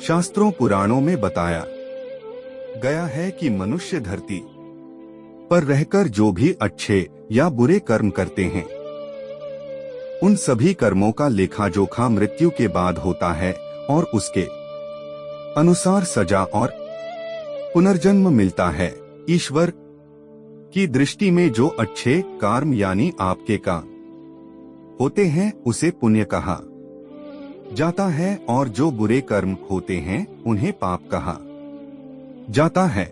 शास्त्रों पुराणों में बताया गया है कि मनुष्य धरती पर रहकर जो भी अच्छे या बुरे कर्म करते हैं, उन सभी कर्मों का लेखा जोखा मृत्यु के बाद होता है और उसके अनुसार सजा और पुनर्जन्म मिलता है। ईश्वर की दृष्टि में जो अच्छे कर्म यानी आपके काम होते हैं उसे पुण्य कहा जाता है और जो बुरे कर्म होते हैं उन्हें पाप कहा जाता है।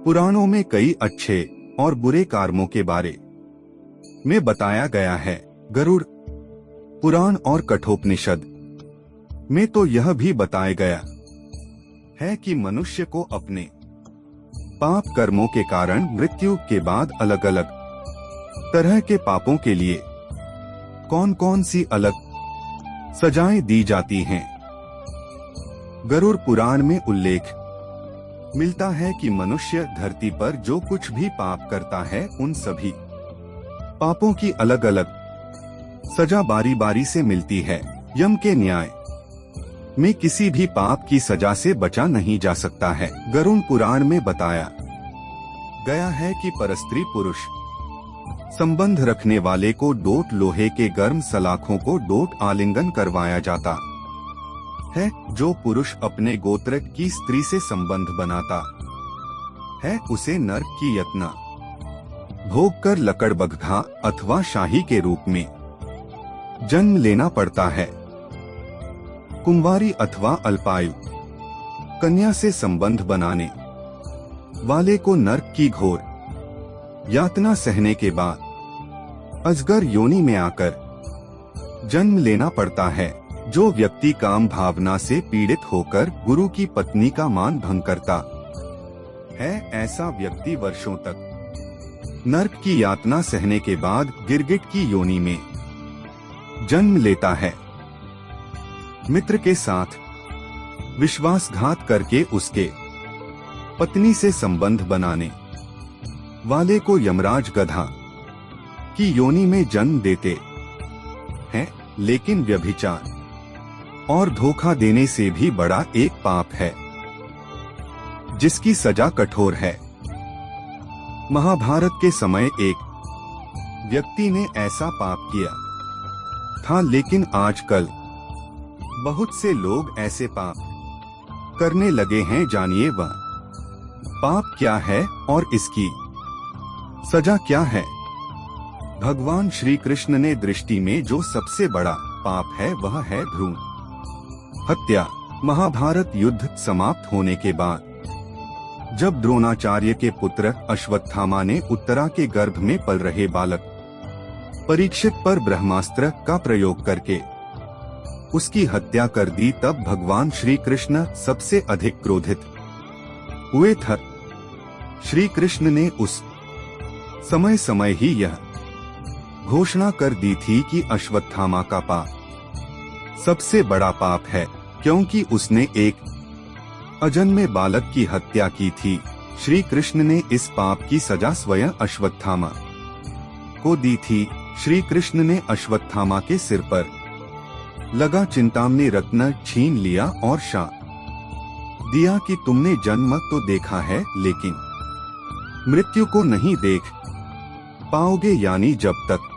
पुराणों में कई अच्छे और बुरे कर्मों के बारे में बताया गया है। गरुड़ पुराण और कठोपनिषद में तो यह भी बताया गया है कि मनुष्य को अपने पाप कर्मों के कारण मृत्यु के बाद अलग अलग तरह के पापों के लिए कौन कौन सी अलग सजाएं दी जाती हैं। गरुड़ पुराण में उल्लेख मिलता है कि मनुष्य धरती पर जो कुछ भी पाप करता है उन सभी पापों की अलग अलग सजा बारी बारी से मिलती है। यम के न्याय में किसी भी पाप की सजा से बचा नहीं जा सकता है। गरुड़ पुराण में बताया गया है कि परस्त्री पुरुष संबंध रखने वाले को डोट लोहे के गर्म सलाखों को डोट आलिंगन करवाया जाता है। जो पुरुष अपने गोत्र की स्त्री से संबंध बनाता है उसे नरक की यातना भोग कर लकड़बग्घा अथवा शाही के रूप में जन्म लेना पड़ता है। कुंवारी अथवा अल्पायु कन्या से संबंध बनाने वाले को नरक की घोर यातना सहने के बाद अजगर योनि में आकर जन्म लेना पड़ता है। जो व्यक्ति काम भावना से पीड़ित होकर गुरु की पत्नी का मान भंग करता है, ऐसा व्यक्ति वर्षों तक नरक की यातना सहने के बाद गिरगिट की योनि में जन्म लेता है। मित्र के साथ विश्वासघात करके उसके पत्नी से संबंध बनाने वाले को यमराज गधा की योनि में जन्म देते हैं। लेकिन व्यभिचार और धोखा देने से भी बड़ा एक पाप है जिसकी सजा कठोर है। महाभारत के समय एक व्यक्ति ने ऐसा पाप किया था, लेकिन आजकल बहुत से लोग ऐसे पाप करने लगे हैं। जानिए वह पाप क्या है और इसकी सजा क्या है। भगवान श्री कृष्ण ने दृष्टि में जो सबसे बड़ा पाप है वह है भ्रूण हत्या। महाभारत युद्ध समाप्त होने के बाद जब द्रोणाचार्य के पुत्र अश्वत्थामा ने उत्तरा के गर्भ में पल रहे बालक परीक्षित पर ब्रह्मास्त्र का प्रयोग करके उसकी हत्या कर दी, तब भगवान श्री कृष्ण सबसे अधिक क्रोधित हुए थे। श्री कृष्ण ने उस समय ही यह घोषणा कर दी थी कि अश्वत्थामा का पाप सबसे बड़ा पाप है, क्योंकि उसने एक अजन्मे बालक की हत्या की थी। श्री कृष्ण ने इस पाप की सजा स्वयं अश्वत्थामा को दी थी। श्री कृष्ण ने अश्वत्थामा के सिर पर लगा चिंतामणि रत्न छीन लिया और शाप दिया कि तुमने जन्म तो देखा है लेकिन मृत्यु को नहीं देख पाओगे, यानी जब तक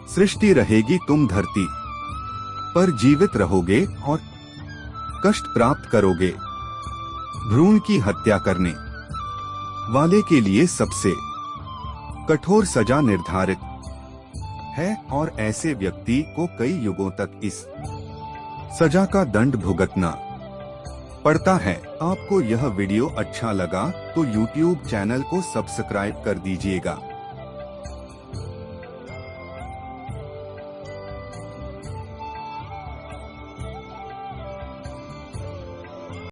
सृष्टि रहेगी तुम धरती पर जीवित रहोगे और कष्ट प्राप्त करोगे। भ्रूण की हत्या करने वाले के लिए सबसे कठोर सजा निर्धारित है और ऐसे व्यक्ति को कई युगों तक इस सजा का दंड भुगतना पड़ता है। आपको यह वीडियो अच्छा लगा तो YouTube चैनल को सब्सक्राइब कर दीजिएगा।